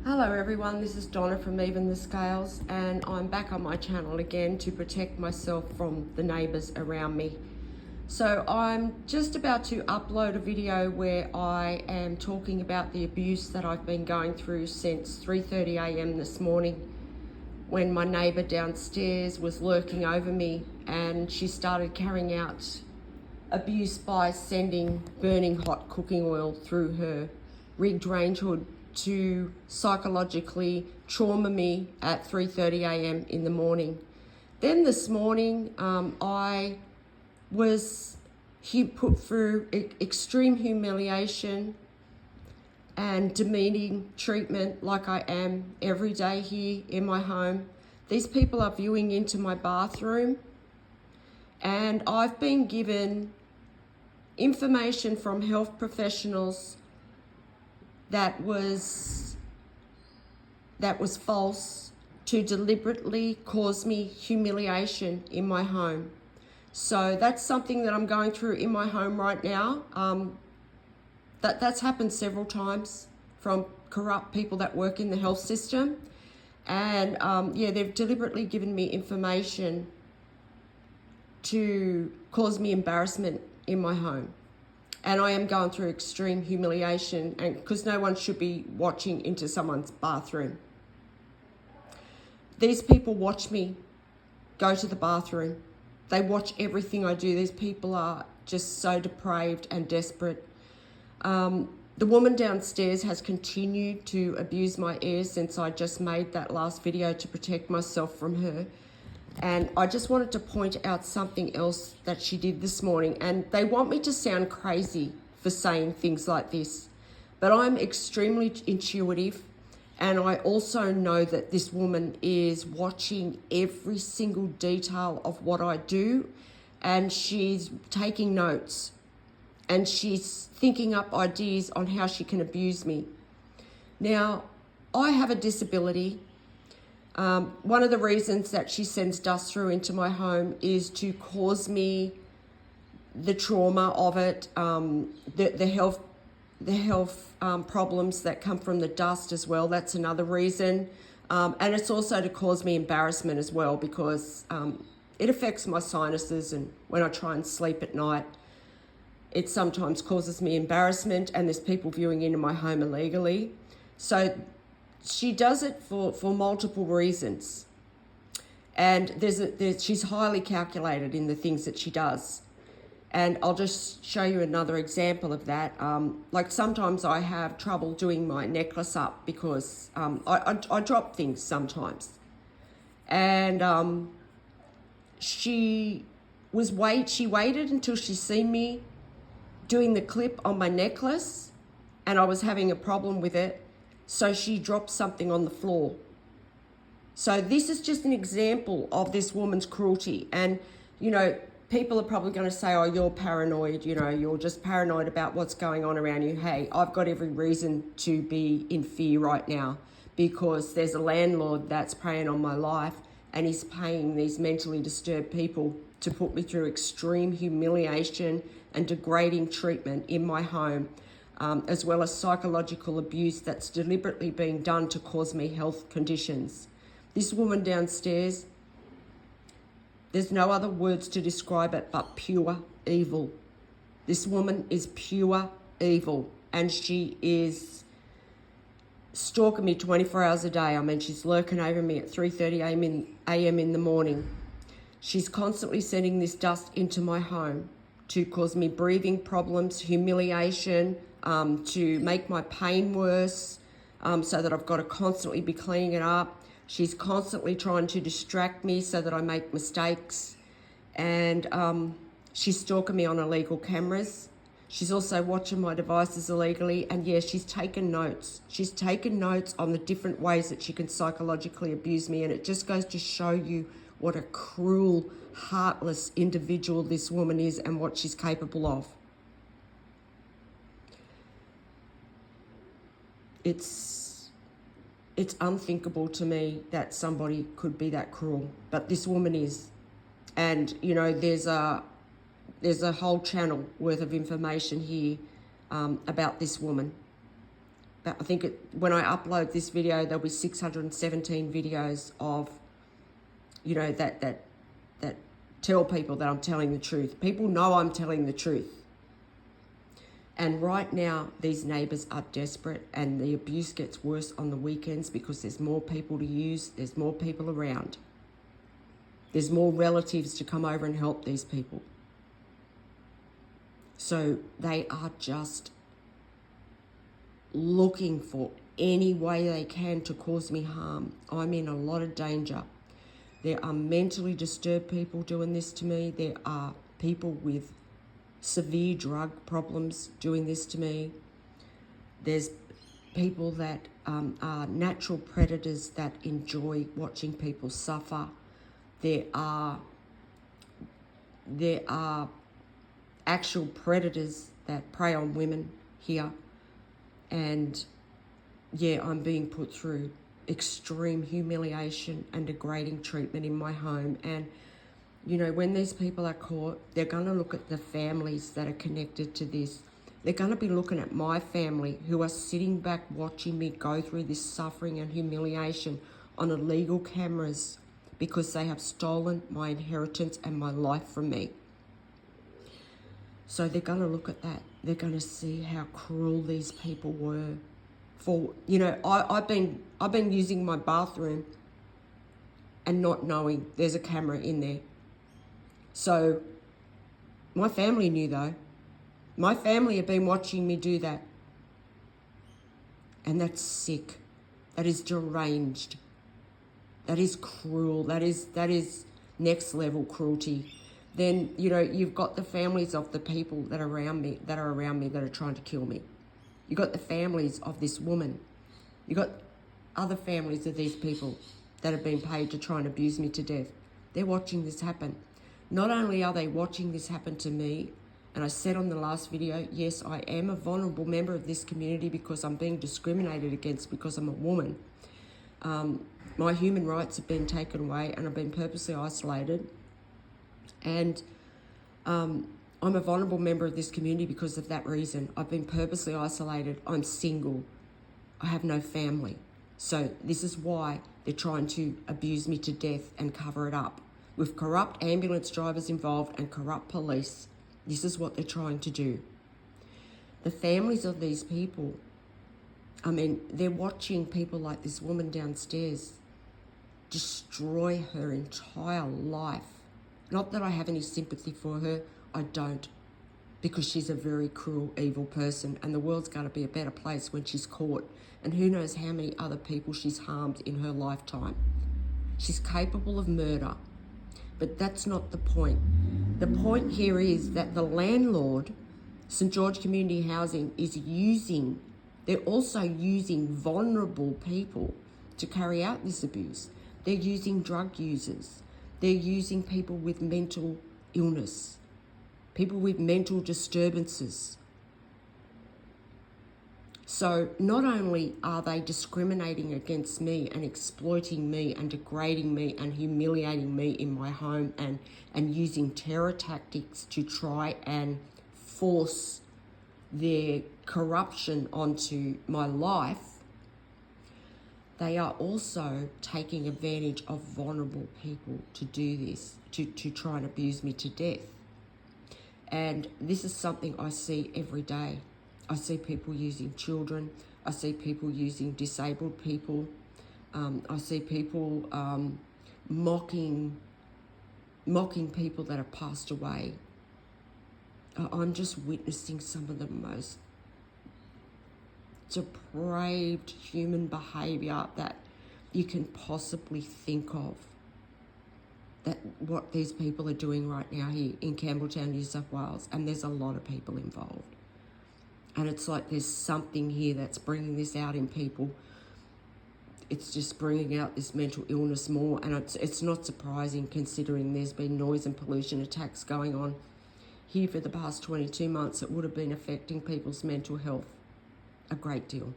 Hello everyone, this is Donna from Even the Scales, and I'm back on my channel again to protect myself from the neighbours around me. So I'm just about to upload a video where I am talking about the abuse that I've been going through since 3:30 a.m. this morning, when my neighbour downstairs was lurking over me and she started carrying out abuse by sending burning hot cooking oil through her rigged range hood to psychologically trauma me at 3:30 a.m. in the morning. Then this morning, I was put through extreme humiliation and demeaning treatment like I am every day here in my home. These people are viewing into my bathroom, and I've been given information from health professionals that was false to deliberately cause me humiliation in my home. So that's something that I'm going through in my home right now. That's happened several times from corrupt people that work in the health system. And yeah, they've deliberately given me information to cause me embarrassment in my home. And I am going through extreme humiliation, and because no one should be watching into someone's bathroom. These people watch me go to the bathroom. They watch everything I do. These people are just so depraved and desperate. The woman downstairs has continued to abuse my ears since I just made that last video to protect myself from her. And I just wanted to point out something else that she did this morning. And they want me to sound crazy for saying things like this, but I'm extremely intuitive. And I also know that this woman is watching every single detail of what I do. And she's taking notes. And she's thinking up ideas on how she can abuse me. Now, I have a disability. One of the reasons that she sends dust through into my home is to cause me the trauma of it, the health problems that come from the dust as well. That's another reason. And it's also to cause me embarrassment as well, because it affects my sinuses, and when I try and sleep at night, it sometimes causes me embarrassment, and there's people viewing into my home illegally. So she does it for multiple reasons, and she's highly calculated in the things that she does. And I'll just show you another example of that. Like sometimes I have trouble doing my necklace up because I drop things sometimes, and she waited until she seen me doing the clip on my necklace, and I was having a problem with it. So she dropped something on the floor. So this is just an example of this woman's cruelty. And, you know, people are probably going to say, oh, you're paranoid, you know, you're just paranoid about what's going on around you. Hey, I've got every reason to be in fear right now, because there's a landlord that's preying on my life, and he's paying these mentally disturbed people to put me through extreme humiliation and degrading treatment in my home. As well as psychological abuse that's deliberately being done to cause me health conditions. This woman downstairs, there's no other words to describe it but pure evil. This woman is pure evil, and she is stalking me 24 hours a day. I mean, she's lurking over me at 3:30 a.m. in the morning. She's constantly sending this dust into my home to cause me breathing problems, humiliation, to make my pain worse, so that I've got to constantly be cleaning it up. She's constantly trying to distract me so that I make mistakes. And she's stalking me on illegal cameras. She's also watching my devices illegally. And yeah, she's taken notes. She's taken notes on the different ways that she can psychologically abuse me. And it just goes to show you what a cruel, heartless individual this woman is and what she's capable of. It's unthinkable to me that somebody could be that cruel, but this woman is. And, you know, there's a There's a whole channel worth of information here about this woman. But I think when I upload this video, there'll be 617 videos of, you know, that tell people that I'm telling the truth. People know I'm telling the truth. And right now, these neighbours are desperate, and the abuse gets worse on the weekends because there's more people to use, there's more people around. There's more relatives to come over and help these people. So they are just looking for any way they can to cause me harm. I'm in a lot of danger. There are mentally disturbed people doing this to me. There are people with severe drug problems doing this to me. There's people that are natural predators that enjoy watching people suffer. There are actual predators that prey on women here. And yeah, I'm being put through extreme humiliation and degrading treatment in my home. And, you know, when these people are caught, they're going to look at the families that are connected to this. They're going to be looking at my family who are sitting back watching me go through this suffering and humiliation on illegal cameras because they have stolen my inheritance and my life from me. So they're going to look at that. They're going to see how cruel these people were. For, you know, I've been using my bathroom and not knowing there's a camera in there. So my family knew though. My family have been watching me do that. And that's sick. That is deranged. That is cruel. That is next level cruelty. Then, you know, you've got the families of the people that are around me that are trying to kill me. You've got the families of this woman. You've got other families of these people that have been paid to try and abuse me to death. They're watching this happen. Not only are they watching this happen to me, and I said on the last video, yes, I am a vulnerable member of this community because I'm being discriminated against because I'm a woman. My human rights have been taken away and I've been purposely isolated. And I'm a vulnerable member of this community because of that reason. I've been purposely isolated. I'm single. I have no family. So this is why they're trying to abuse me to death and cover it up. With corrupt ambulance drivers involved and corrupt police, this is what they're trying to do. The families of these people, I mean, they're watching people like this woman downstairs destroy her entire life. Not that I have any sympathy for her, I don't, because she's a very cruel, evil person, and the world's going to be a better place when she's caught, and who knows how many other people she's harmed in her lifetime. She's capable of murder, but that's not the point. The point here is that the landlord, St. George Community Housing, they're also using vulnerable people to carry out this abuse. They're using drug users. They're using people with mental illness, people with mental disturbances. So not only are they discriminating against me and exploiting me and degrading me and humiliating me in my home and using terror tactics to try and force their corruption onto my life, they are also taking advantage of vulnerable people to do this, to try and abuse me to death. And this is something I see every day. I see people using children. I see people using disabled people. I see people mocking people that have passed away. I'm just witnessing some of the most depraved human behaviour that you can possibly think of. That what these people are doing right now here in Campbelltown, New South Wales, and there's a lot of people involved. And it's like there's something here that's bringing this out in people. It's just bringing out this mental illness more, and it's not surprising considering there's been noise and pollution attacks going on here for the past 22 months. It would have been affecting people's mental health a great deal.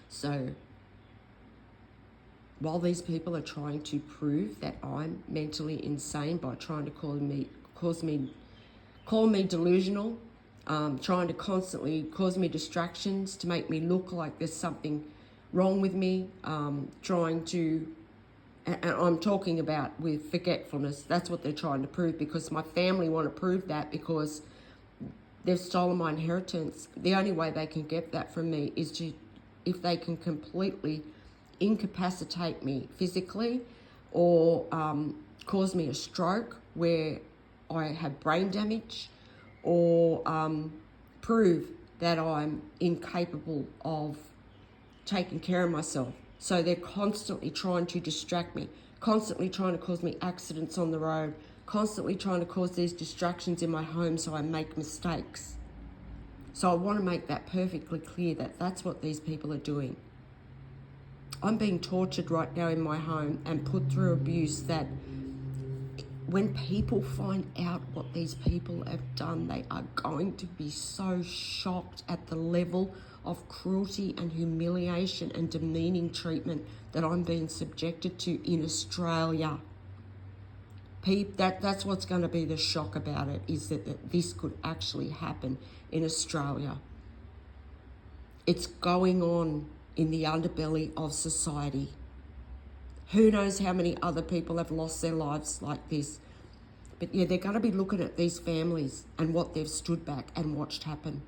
So while these people are trying to prove that I'm mentally insane by trying to call me delusional, trying to constantly cause me distractions to make me look like there's something wrong with me, trying to, and I'm talking about with forgetfulness. That's what they're trying to prove, because my family want to prove that because they've stolen my inheritance. The only way they can get that from me is to, if they can completely incapacitate me physically, or cause me a stroke where I have brain damage, or prove that I'm incapable of taking care of myself. So they're constantly trying to distract me, constantly trying to cause me accidents on the road, constantly trying to cause these distractions in my home so I make mistakes. So I want to make that perfectly clear that that's what these people are doing. I'm being tortured right now in my home and put through abuse that when people find out what these people have done, they are going to be so shocked at the level of cruelty and humiliation and demeaning treatment that I'm being subjected to in Australia. That's what's going to be the shock about it, is that this could actually happen in Australia. It's going on in the underbelly of society. Who knows how many other people have lost their lives like this. But yeah, they're going to be looking at these families and what they've stood back and watched happen.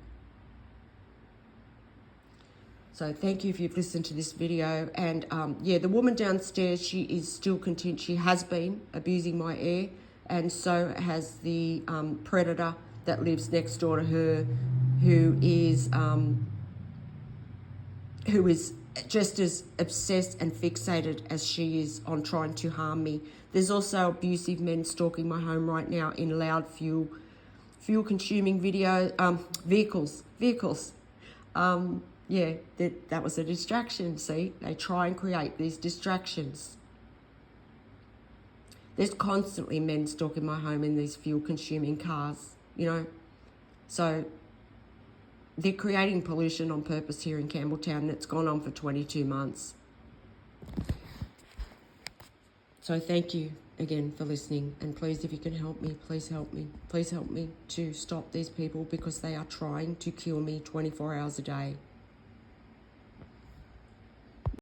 So thank you if you've listened to this video. And yeah, the woman downstairs, she is still continuing. She has been abusing my air, and so has the predator that lives next door to her, who is just as obsessed and fixated as she is on trying to harm me. There's also abusive men stalking my home right now in loud fuel-consuming vehicles. Yeah, that was a distraction, see? They try and create these distractions. There's constantly men stalking my home in these fuel-consuming cars, you know? So they're creating pollution on purpose here in Campbelltown, and it's gone on for 22 months. So thank you again for listening, and please, if you can help me, please help me. Please help me to stop these people, because they are trying to kill me 24 hours a day.